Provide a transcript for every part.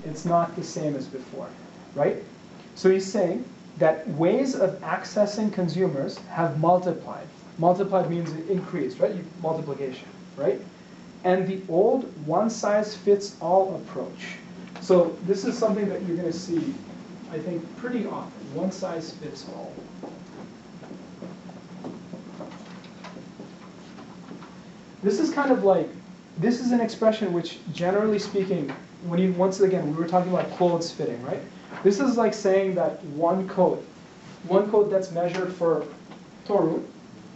It's not the same as before, right? So he's saying that ways of accessing consumers have multiplied. Multiplied means increased, right? Multiplication, right? And the old one-size-fits-all approach. So this is something that you're going to see, I think, pretty often. One-size-fits-all. This is kind of like, this is an expression which, generally speaking, when you, once again, we were talking about clothes fitting, right? This is like saying that one coat that's measured for Toru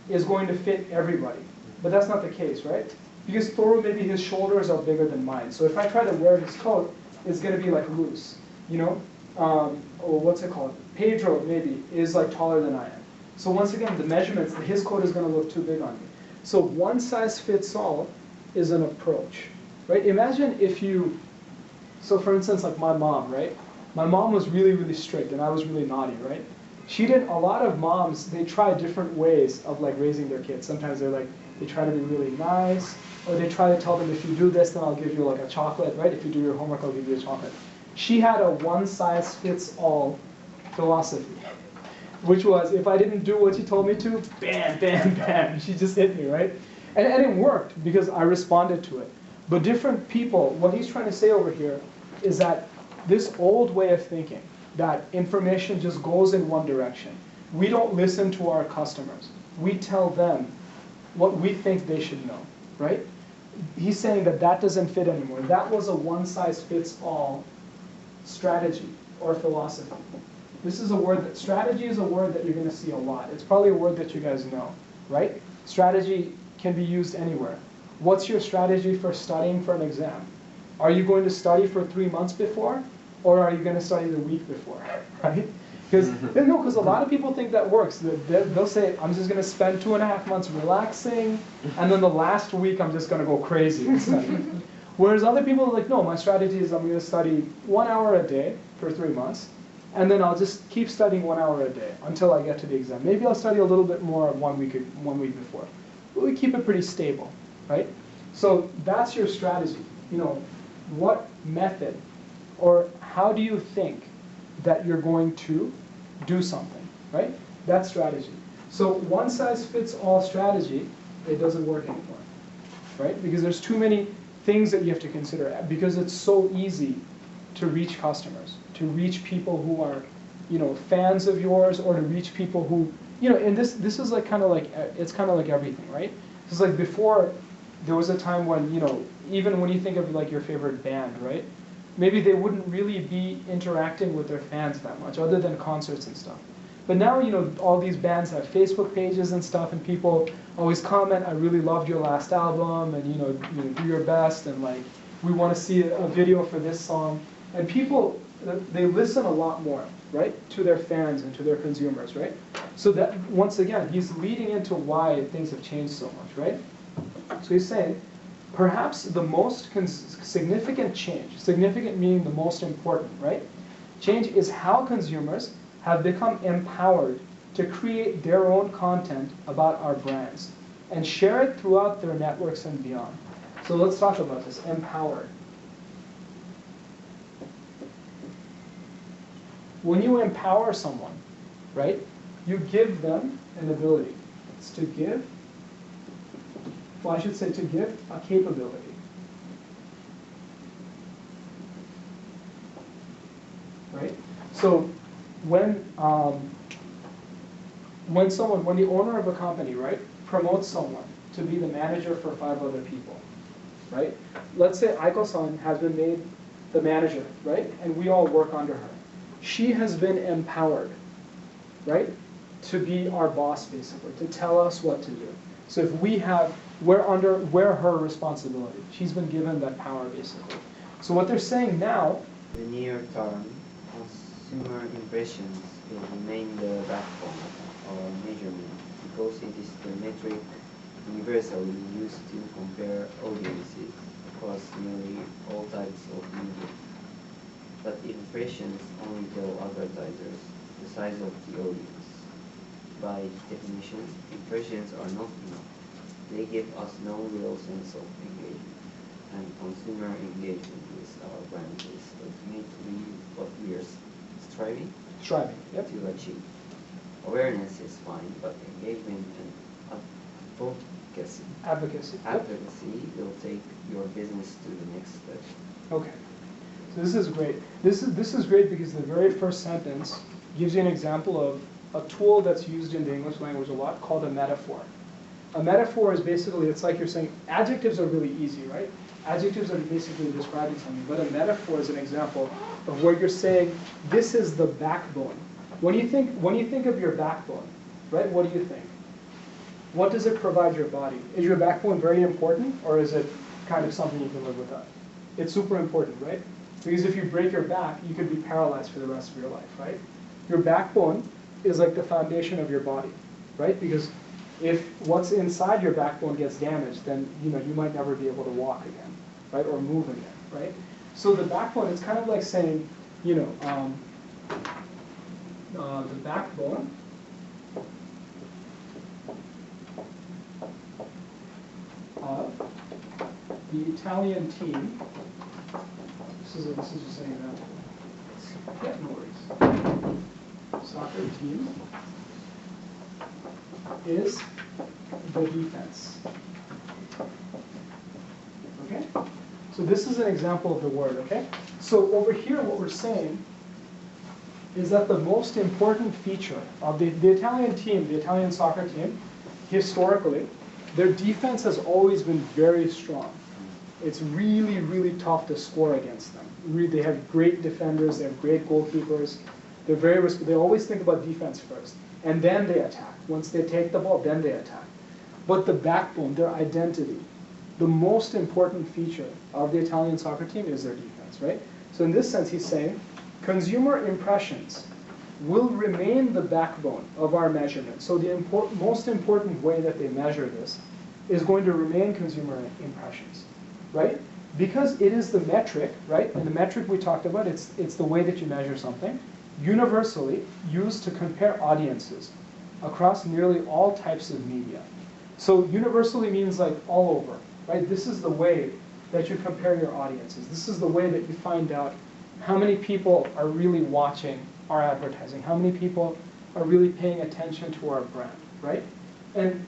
is going to fit everybody. But that's not the case, right? Because Toru, maybe his shoulders are bigger than mine. So if I try to wear his coat, it's going to be like loose, you know? Or what's it called? Pedro, maybe, is like taller than I am. So once again, the measurements, his coat is going to look too big on me. So one size fits all is an approach, right? Imagine if you, so for instance, like my mom, right? My mom was really, really strict, and I was really naughty, right? She did, a lot of moms, they try different ways of like raising their kids. Sometimes they're like, they try to be really nice, or they try to tell them, if you do this, then I'll give you like a chocolate, right? If you do your homework, I'll give you a chocolate. She had a one-size-fits-all philosophy, which was, if I didn't do what she told me to, bam, bam, bam, she just hit me, right? And it worked, because I responded to it. But different people, what he's trying to say over here is that this old way of thinking, that information just goes in one direction. We don't listen to our customers. We tell them what we think they should know, right? He's saying that that doesn't fit anymore. That was a one-size-fits-all strategy or philosophy. This is a word that, strategy is a word that you're going to see a lot. It's probably a word that you guys know, right? Strategy can be used anywhere. What's your strategy for studying for an exam? Are you going to study for 3 months before, or are you going to study the week before, right? Because a lot of people think that works. They'll say, I'm just going to spend 2.5 months relaxing, and then the last week I'm just going to go crazy and study. Whereas other people are like, no, my strategy is I'm going to study 1 hour a day for 3 months, and then I'll just keep studying 1 hour a day until I get to the exam. Maybe I'll study a little bit more one week before. But we keep it pretty stable, right? So that's your strategy. You know, what method or how do you think that you're going to do something, right? That's strategy. So one size fits all strategy, it doesn't work anymore, right? Because there's too many things that you have to consider, because it's so easy to reach customers, to reach people who are, you know, fans of yours, or to reach people who, you know, and this is like kind of like, it's kind of like everything, right? It's like before, there was a time when, you know, even when you think of like your favorite band, right? Maybe they wouldn't really be interacting with their fans that much, other than concerts and stuff. But now, you know, all these bands have Facebook pages and stuff, and people always comment, I really loved your last album, and you know, do your best, and like, we want to see a video for this song. And people, they listen a lot more, right, to their fans and to their consumers, right? So that, once again, he's leading into why things have changed so much, right? So he's saying, perhaps the most significant change, significant meaning the most important, right? Change is how consumers have become empowered to create their own content about our brands and share it throughout their networks and beyond. So let's talk about this, empowered. When you empower someone, right, you give them an ability. It's to give, well, I should say to give a capability. Right? So when the owner of a company, right, promotes someone to be the manager for 5 other people, right? Let's say Aiko-san has been made the manager, right? And we all work under her. She has been empowered, right, to be our boss, basically, to tell us what to do. So if we're her responsibility. She's been given that power, basically. So what they're saying now, the near term, consumer impressions will remain the backbone of measurement because it is the metric universally used to compare audiences across nearly all types of media. But impressions only tell advertisers the size of the audience. By definition, impressions are not enough. They give us no real sense of engagement, and consumer engagement with our brand is the striving Striving, yep. to achieve. Awareness is fine, but engagement and advocacy, Advocacy. Yep. advocacy will take your business to the next step. Okay. So this is great. This is great because the very first sentence gives you an example of a tool that's used in the English language a lot called a metaphor. A metaphor is basically, it's like you're saying, adjectives are really easy, right? Adjectives are basically describing something, but a metaphor is an example of where you're saying, this is the backbone. When you think of your backbone, right, what do you think? What does it provide your body? Is your backbone very important, or is it kind of something you can live without? It's super important, right? Because if you break your back, you could be paralyzed for the rest of your life, right? Your backbone is like the foundation of your body, right? Because if what's inside your backbone gets damaged, then you might never be able to walk again, right, or move again, right? So the backbone, it's kind of like saying, the backbone of the Italian team. This is just an example. Yeah, no worries. Soccer team is the defense. Okay? So this is an example of the word, okay? So over here what we're saying is that the most important feature of the Italian team, the Italian soccer team, historically, their defense has always been very strong. It's really, really tough to score against them. They have great defenders, they have great goalkeepers. They always think about defense first, and then they attack. Once they take the ball, then they attack. But the backbone, their identity, the most important feature of the Italian soccer team is their defense, right? So in this sense, he's saying, consumer impressions will remain the backbone of our measurement. So the most important way that they measure this is going to remain consumer impressions, right? Because it is the metric, right? And the metric we talked about, it's the way that you measure something, universally used to compare audiences across nearly all types of media. So universally means like all over, right? This is the way that you compare your audiences. This is the way that you find out how many people are really watching our advertising, how many people are really paying attention to our brand, right? And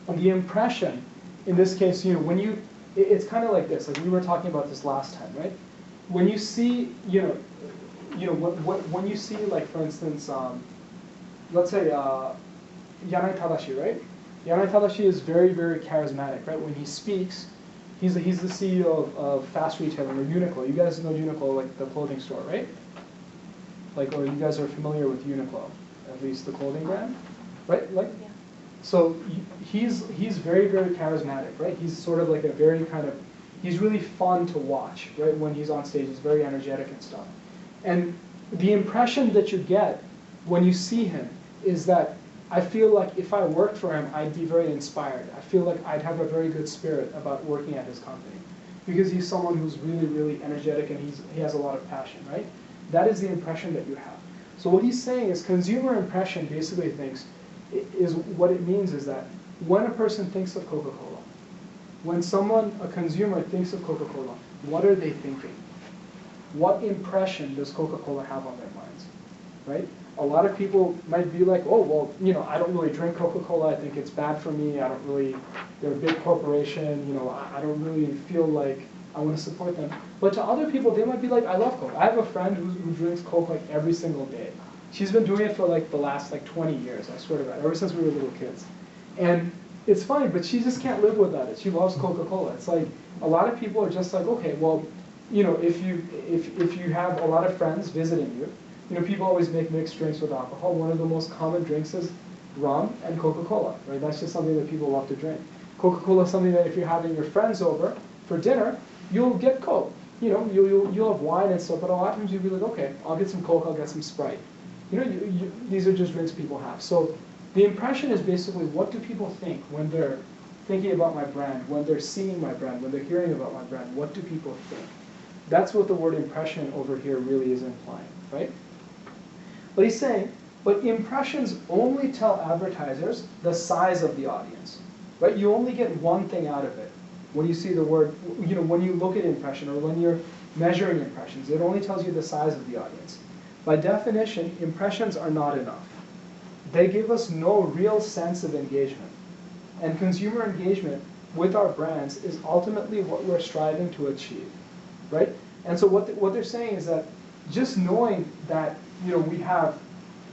the impression, in this case, it's kind of like this. Like we were talking about this last time, right? When you see, when you see, like for instance, let's say Yanai Tadashi, right? Yanai Tadashi is very, very charismatic, right? When he speaks, he's the CEO of fast retailer or Uniqlo. You guys know Uniqlo, like the clothing store, right? Like, or you guys are familiar with Uniqlo, at least the clothing brand, right? Like, yeah. So he's very, very charismatic, right? He's sort of like he's really fun to watch, right? When he's on stage, he's very energetic and stuff. And the impression that you get when you see him is that I feel like if I worked for him, I'd be very inspired. I feel like I'd have a very good spirit about working at his company because he's someone who's really, really energetic and he has a lot of passion, right? That is the impression that you have. So what he's saying is consumer impression basically what it means is that when a person thinks of Coca-Cola, when a consumer thinks of Coca-Cola, what are they thinking? What impression does Coca-Cola have on their minds, right? A lot of people might be like, oh, well, I don't really drink Coca-Cola. I think it's bad for me. They're a big corporation. I don't really feel like I want to support them. But to other people, they might be like, I love Coke. I have a friend who drinks Coke like every single day. She's been doing it for like the last 20 years, I swear to God, ever since we were little kids. And it's funny, but she just can't live without it. She loves Coca-Cola. It's like a lot of people are just like, okay, well, if you have a lot of friends visiting you, people always make mixed drinks with alcohol. One of the most common drinks is rum and Coca-Cola, right? That's just something that people love to drink. Coca-Cola is something that if you're having your friends over for dinner, you'll get Coke. You'll have wine and stuff, but a lot of times you'll be like, okay, I'll get some Coke, I'll get some Sprite. These are just drinks people have. So the impression is basically, what do people think when they're thinking about my brand, when they're seeing my brand, when they're hearing about my brand? What do people think? That's what the word impression over here really is implying, right? But he's saying, but impressions only tell advertisers the size of the audience, right? You only get one thing out of it when you see the word, when you look at impression or when you're measuring impressions. It only tells you the size of the audience. By definition, impressions are not enough. They give us no real sense of engagement. And consumer engagement with our brands is ultimately what we're striving to achieve, right? And so what they're saying is that just knowing that we have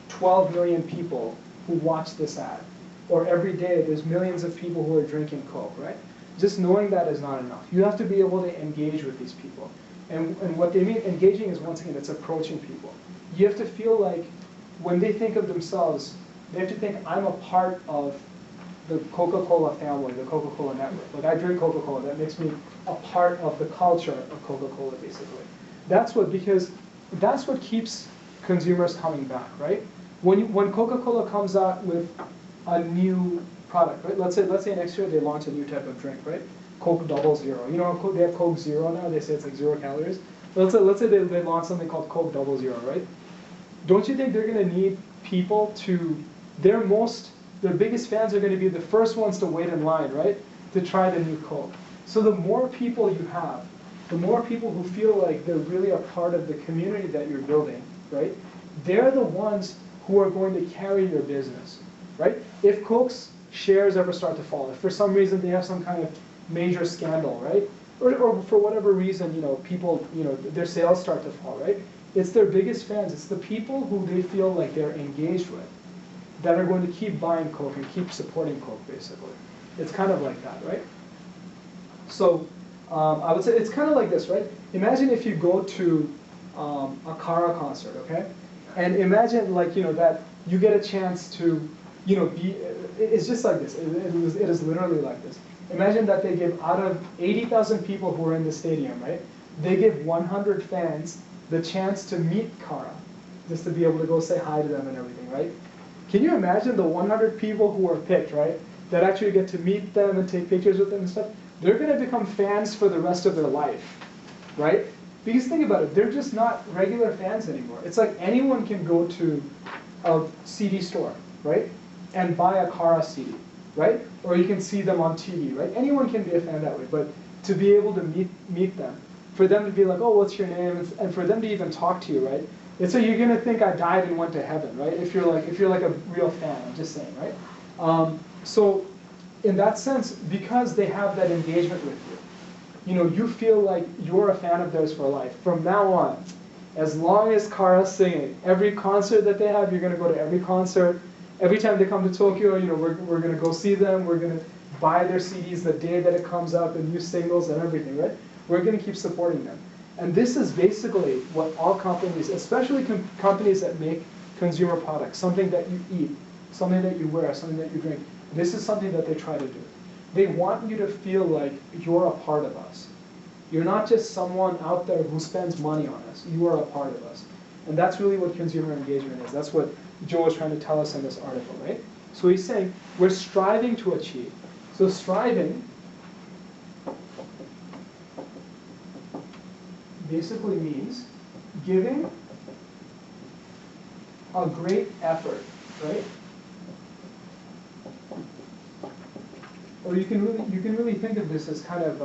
12 million people who watch this ad, or every day there's millions of people who are drinking Coke, right? Just knowing that is not enough. You have to be able to engage with these people. And what they mean, engaging is, once again, it's approaching people. You have to feel like when they think of themselves, they have to think, I'm a part of the Coca-Cola family, the Coca-Cola network. Like, I drink Coca-Cola, that makes me a part of the culture of Coca-Cola, basically. Because that's what keeps consumers coming back, right? When Coca-Cola comes out with a new product, right? Let's say next year they launch a new type of drink, right? Coke Double Zero. They have Coke Zero now. They say it's like 0 calories. Let's say they launch something called Coke Double Zero, right? Don't you think they're going to need people to, their biggest fans are going to be the first ones to wait in line, right? To try the new Coke. So the more people you have, the more people who feel like they're really a part of the community that you're building, right? They're the ones who are going to carry your business, right? If Coke's shares ever start to fall, if for some reason they have some kind of major scandal, right? Or for whatever reason, people, their sales start to fall, right? It's their biggest fans. It's the people who they feel like they're engaged with that are going to keep buying Coke and keep supporting Coke, basically. It's kind of like that, right? So I would say it's kind of like this, right? Imagine if you go to a Kara concert, okay? And imagine that you get a chance to, it's just like this. It is literally like this. Imagine that they give, out of 80,000 people who are in the stadium, right? They give 100 fans the chance to meet Kara, just to be able to go say hi to them and everything, right? Can you imagine the 100 people who are picked, right? That actually get to meet them and take pictures with them and stuff? They're going to become fans for the rest of their life, right? Because think about it, they're just not regular fans anymore. It's like anyone can go to a CD store, right? And buy a Kara CD, right? Or you can see them on TV, right? Anyone can be a fan that way, but to be able to meet them, for them to be like, oh, what's your name? And for them to even talk to you, right? And so you're gonna think I died and went to heaven, right? If you're like a real fan, I'm just saying, right? So in that sense, because they have that engagement with you, you feel like you're a fan of theirs for life. From now on, as long as Kara's singing, every concert that they have, you're gonna go to every concert. Every time they come to Tokyo, we're gonna go see them. We're gonna buy their CDs the day that it comes out, the new singles and everything, right? We're gonna keep supporting them. And this is basically what all companies, especially companies that make consumer products, something that you eat, something that you wear, something that you drink, this is something that they try to do. They want you to feel like you're a part of us. You're not just someone out there who spends money on us. You are a part of us. And that's really what consumer engagement is. That's what Joe is trying to tell us in this article, right? So he's saying we're striving to achieve. So striving basically means giving a great effort, right? Or you can really think of this as kind of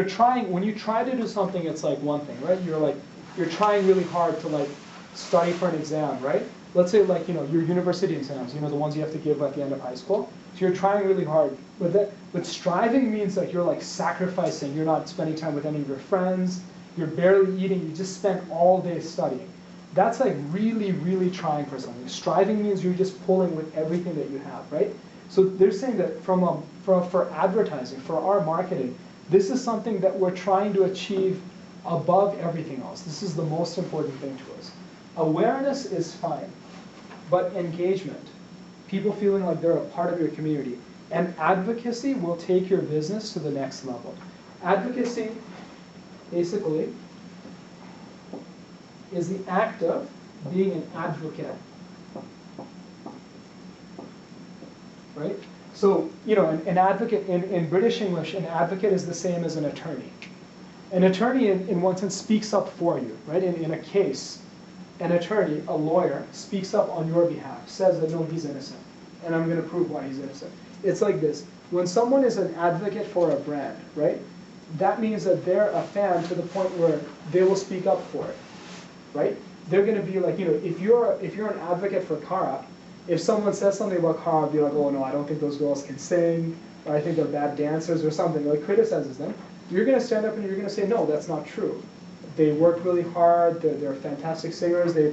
trying. When you try to do something, it's like one thing, right? You're trying really hard to study for an exam, right? Let's say your university exams, the ones you have to give at the end of high school. So you're trying really hard, but striving means that you're sacrificing. You're not spending time with any of your friends. You're barely eating. You just spend all day studying. That's really, really trying for something. Striving means you're just pulling with everything that you have, right? So they're saying that for advertising, for our marketing, this is something that we're trying to achieve above everything else. This is the most important thing to us. Awareness is fine, but engagement, people feeling like they're a part of your community, and advocacy will take your business to the next level. Advocacy, basically, is the act of being an advocate. Right? So, an advocate, in British English, an advocate is the same as an attorney. An attorney, in one sense, speaks up for you, right? In a case, an attorney, a lawyer, speaks up on your behalf, says that no, he's innocent, and I'm going to prove why he's innocent. It's like this. When someone is an advocate for a brand, right, that means that they're a fan to the point where they will speak up for it, right? they're going to be like, if you're an advocate for Kara, if someone says something about Kara, be like, oh no, I don't think those girls can sing, or I think they're bad dancers or something, like criticizes them, you're going to stand up and you're going to say, no, that's not true. They work really hard, they're fantastic singers, they